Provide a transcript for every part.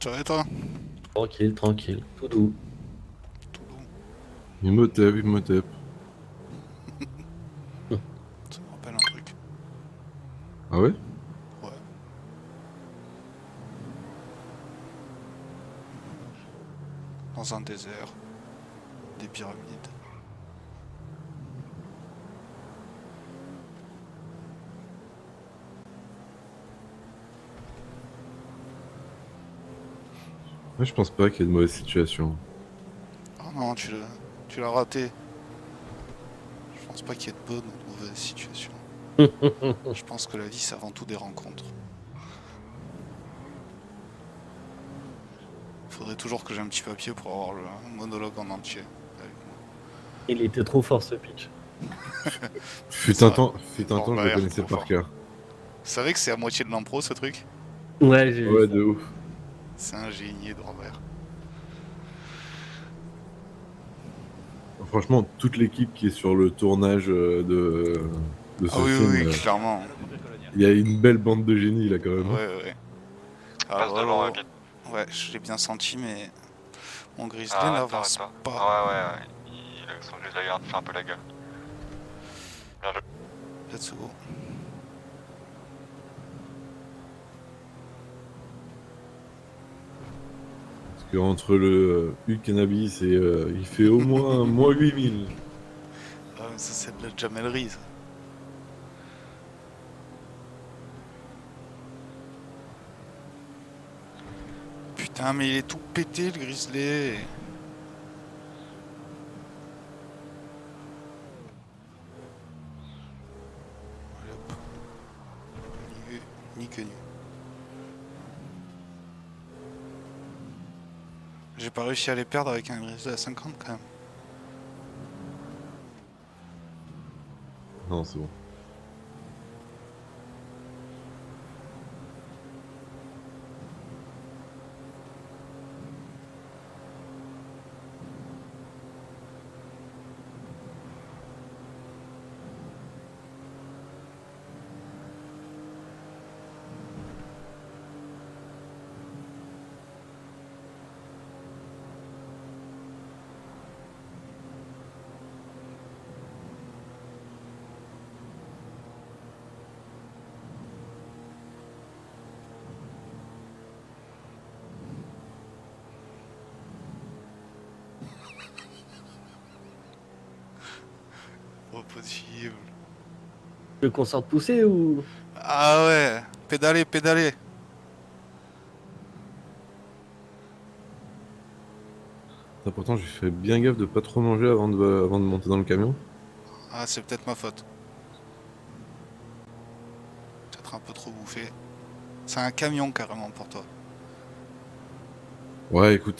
Ça va et toi? Tranquille, tranquille, tout doux. Tout doux. Imhotep, Imhotep. Ça me rappelle un truc. Ah ouais? Ouais. Dans un désert, des pyramides. Moi, je pense pas qu'il y ait de mauvaise situation. Oh non, tu l'as raté. Je pense pas qu'il y ait de bonnes ou de mauvaises situations. Je pense que la vie, c'est avant tout des rencontres. Faudrait toujours que j'ai un petit papier pour avoir le monologue en entier avec moi. Il était trop fort ce pitch. Fut C'est un vrai. temps, fut un temps, je le Norbert, connaissais trop par fort. cœur. Vous savez que c'est à moitié de l'impro ce truc? Ouais, j'ai vu Ouais, ça. de ouf. C'est un génie, Norbert. Franchement, toute l'équipe qui est sur le tournage de Ah ce oui, oui, film, oui, clairement. il y a une belle bande de génies là quand même. Ouais, ouais. Ah, Passe devant, voilà. vite. Ouais, je l'ai bien senti, mais mon grizzly Ah, n'avance arrête-toi. pas. Ouais. Son jeu de la fait un peu la gueule. Bien joué. Let's go. Parce qu'entre le Huck Cannabis et il fait au moins moins 8000. Ah, mais ça, c'est de la jamellerie, ça. Putain, mais il est tout pété, le grizzly. Allez, hop. Ni vu, ni connu. J'ai pas réussi à les perdre avec un grizzly à 50 quand même. Non, c'est bon. Pas possible. Tu veux qu'on sorte pousser ou... Ah ouais, pédaler, pédaler. Ça, pourtant, j'ai fait bien gaffe de pas trop manger avant de monter dans le camion. Ah, c'est peut-être ma faute. Peut-être un peu trop bouffé. C'est un camion carrément pour toi. Ouais, écoute,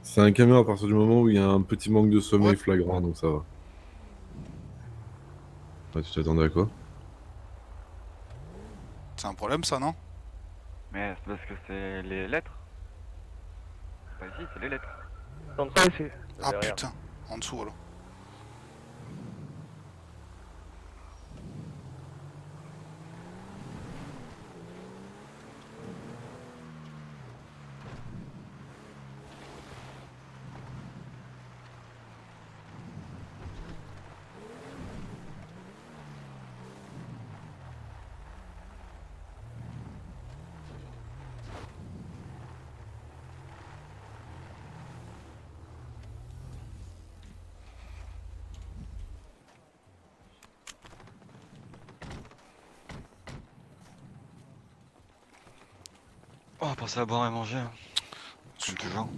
c'est un camion à partir du moment où il y a un petit manque de sommeil What? flagrant, donc ça va. Ouais, tu t'attendais à quoi? C'est un problème ça, non? Mais c'est parce que c'est les lettres. Pas ici, c'est les lettres. Central ici. Ah Derrière. putain, en dessous alors. Oh, pensez à boire et manger, hein. Sous Comme toujours.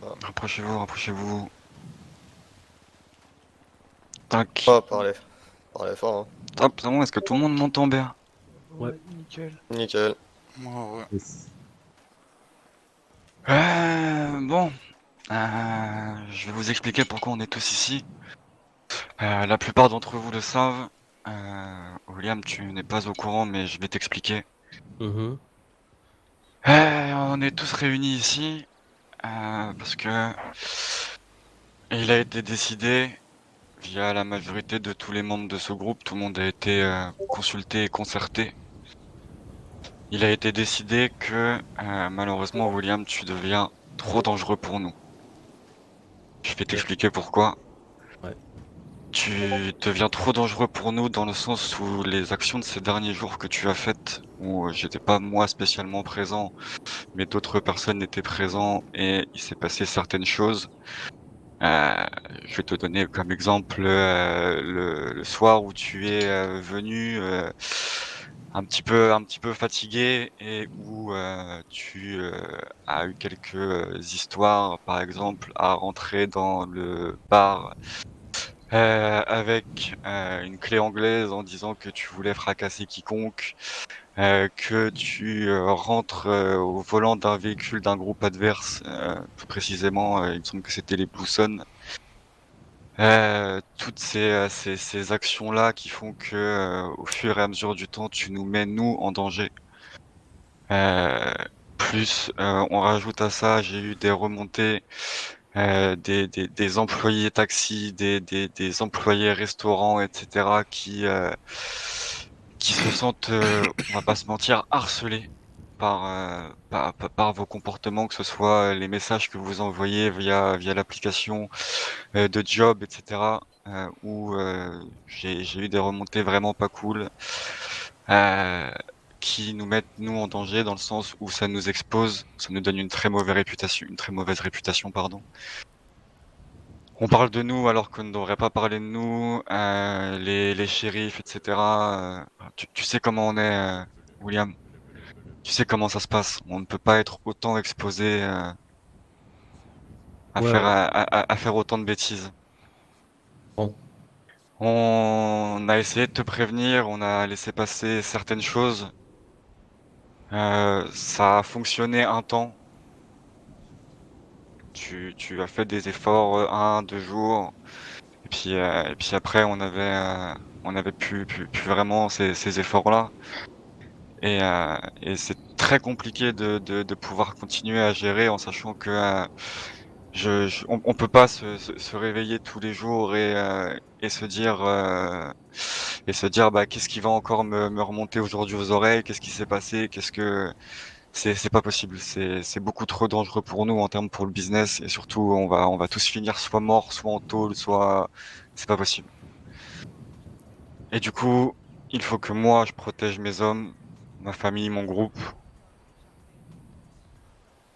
Rapprochez-vous, rapprochez-vous. Tac. Oh, parlez fort, hein. Hop, c'est bon, est-ce que tout le monde m'entend bien? Ouais. Nickel. Nickel. Ouais, ouais. Yes. Bon. Je vais vous expliquer pourquoi on est tous ici. La plupart d'entre vous le savent. William, tu n'es pas au courant, mais je vais t'expliquer. Mhm. on est tous réunis ici parce que il a été décidé via la majorité de tous les membres de ce groupe, tout le monde a été consulté et concerté. Il a été décidé que malheureusement, William, tu deviens trop dangereux pour nous. Je vais t'expliquer pourquoi. Ouais. Tu deviens trop dangereux pour nous dans le sens où les actions de ces derniers jours que tu as faites, où j'étais pas moi spécialement présent, mais d'autres personnes étaient présentes et il s'est passé certaines choses. Je vais te donner comme exemple le soir où tu es venu un petit peu fatigué et où tu as eu quelques histoires, par exemple, à rentrer dans le bar avec une clé anglaise en disant que tu voulais fracasser quiconque, que tu rentres au volant d'un véhicule d'un groupe adverse, plus précisément, il me semble que c'était les Bluesons. Toutes ces actions-là qui font que, au fur et à mesure du temps, tu nous mets nous en danger. Heu, plus, on rajoute à ça, j'ai eu des remontées, des employés taxi, des employés restaurants et cetera qui se sentent, on va pas se mentir, harcelés par vos comportements, que ce soit les messages que vous envoyez via l'application, de job et cetera, où, j'ai eu des remontées vraiment pas cool, heu, qui nous mettent nous en danger dans le sens où ça nous expose, ça nous donne une très mauvaise réputation, pardon. On parle de nous alors qu'on ne devrait pas parler de nous, les shérifs et cetera, tu sais comment on est, William. Tu sais comment ça se passe. On ne peut pas être autant exposé, à Ouais, faire ouais. à faire autant de bêtises. Bon. On a essayé de te prévenir, on a laissé passer certaines choses. Ça a fonctionné un temps. Tu as fait des efforts, 1, 2 jours et puis après on avait plus vraiment ces efforts-là et c'est très compliqué de pouvoir continuer à gérer en sachant que, on peut pas se réveiller tous les jours et se dire, «Bah, qu'est-ce qui va encore me remonter aujourd'hui aux oreilles? Qu'est-ce qui s'est passé? Qu'est-ce que» c'est pas possible. C'est beaucoup trop dangereux pour nous en termes pour le business et surtout on va tous finir soit morts, soit en tôle, soit c'est pas possible. Et du coup, il faut que moi je protège mes hommes, ma famille, mon groupe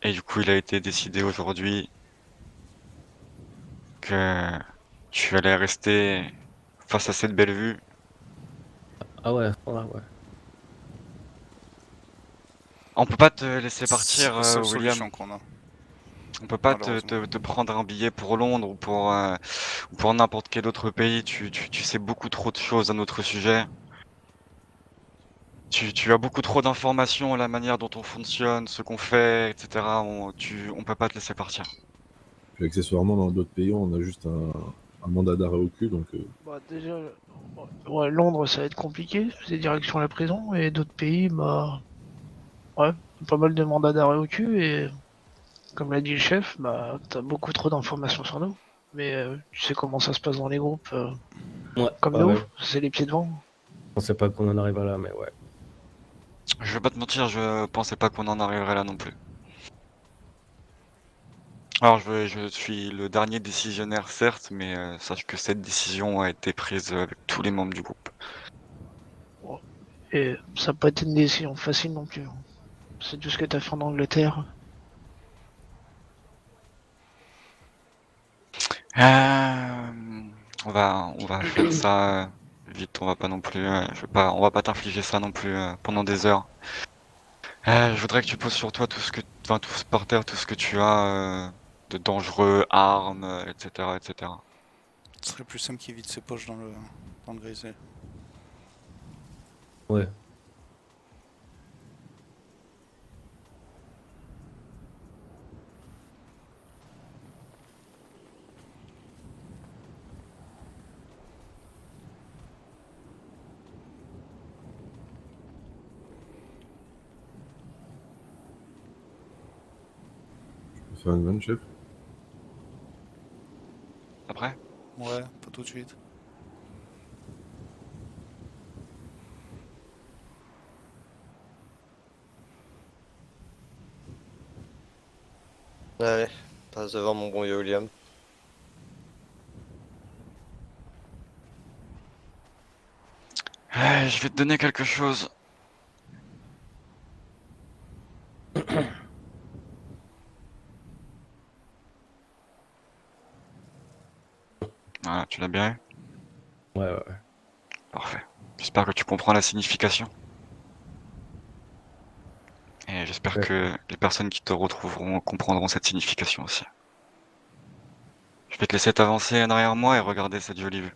et du coup, il a été décidé aujourd'hui que tu allais rester face à cette belle vue. Ah ouais, voilà, ouais. On peut pas te laisser C'est partir, la seule William. solution qu'on a, On peut pas malheureusement. te prendre un billet pour Londres ou pour n'importe quel autre pays. Tu sais beaucoup trop de choses à notre sujet. Tu as beaucoup trop d'informations, la manière dont on fonctionne, ce qu'on fait, et cetera. On peut pas te laisser partir. Puis accessoirement, dans d'autres pays, on a juste un mandat d'arrêt au cul, donc Bah, déjà, ouais, Londres, ça va être compliqué, c'est direction la prison, et d'autres pays, bah, ouais, pas mal de mandats d'arrêt au cul, et comme l'a dit le chef, bah, t'as beaucoup trop d'informations sur nous. Mais tu sais comment ça se passe dans les groupes, Ouais, comme ouais, nous, ouais. c'est les pieds devant. Je pensais pas qu'on en arriverait là, mais ouais. Je vais pas te mentir, je pensais pas qu'on en arriverait là non plus. Alors, je suis le dernier décisionnaire, certes, mais sache que cette décision a été prise avec tous les membres du groupe. Bon. Et ça n'a pas été une décision facile non plus. C'est tout ce que t'as fait en Angleterre. On va faire ça vite. On va pas non plus, on va pas t'infliger ça non plus pendant des heures. Je voudrais que tu poses sur toi tout par terre, tout ce que tu as de dangereux, armes, etc., etc. Ce serait plus simple qu'il vide ses poches dans le grisé. Ouais. faire une vanne, chef? Après? Ouais, pas tout de suite. Allez, passe devant mon bon vieux William. Je vais te donner quelque chose. Voilà, tu l'as bien eu? Ouais, ouais. Parfait. J'espère que tu comprends la signification. Et j'espère Ouais. que les personnes qui te retrouveront comprendront cette signification aussi. Je vais te laisser t'avancer en arrière moi et regarder cette jolie vue.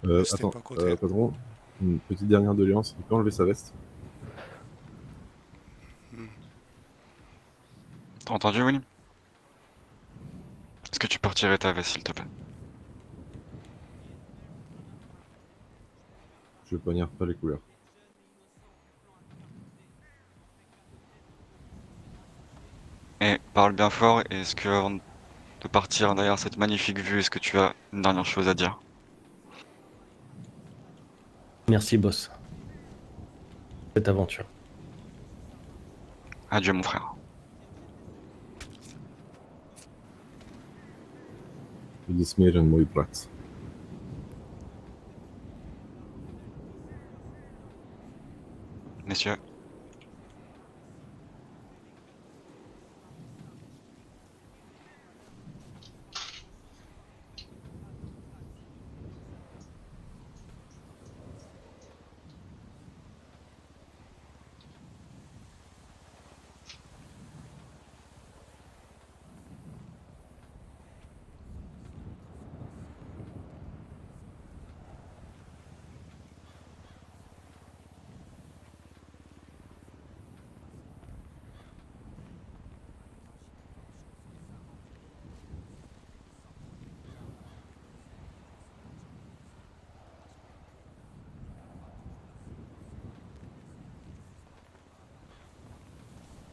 Restez Attends, pas à côté. patron, une petite dernière doléance. Il peut enlever sa veste? Hmm. T'as entendu, Willy? Est-ce que tu peux retirer ta veste, s'il te plaît? Je poignarde pas les couleurs. Et parle bien fort, et est-ce que, avant de partir derrière cette magnifique vue, est-ce que tu as une dernière chose à dire? Merci, boss. Cette aventure. Adieu, mon frère. Dismeren, mój brat. Messieurs.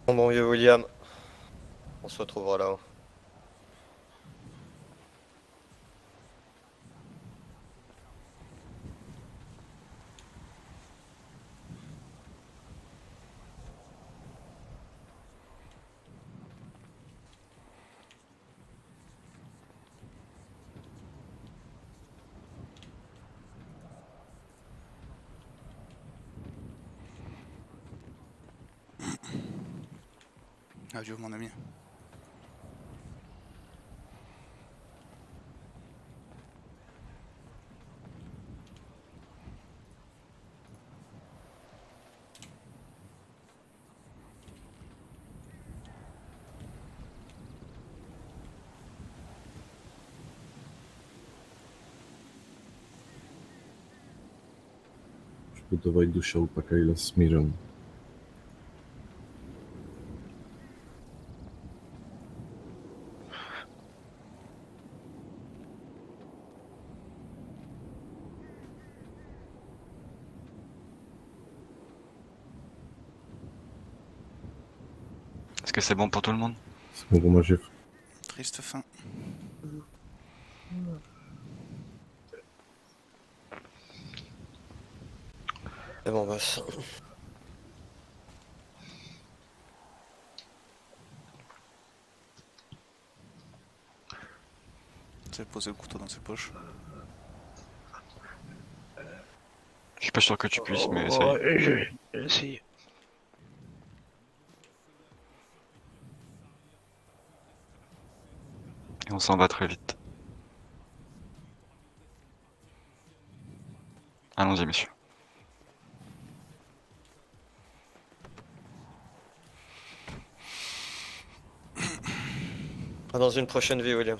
Mon bon vieux William. On se retrouvera là-haut. Adieu, mon ami. Przygotowaj duszę upakaj Smiren. Est-ce que c'est bon pour tout le monde? C'est bon pour moi, chef. Triste fin. C'est bon, boss. Tu sais poser le couteau dans ses poches. Je suis pas sûr que tu puisses, mais essaye. Ouais, je vais essayer. Et on s'en va très vite. Allons-y, messieurs. À dans une prochaine vie, William.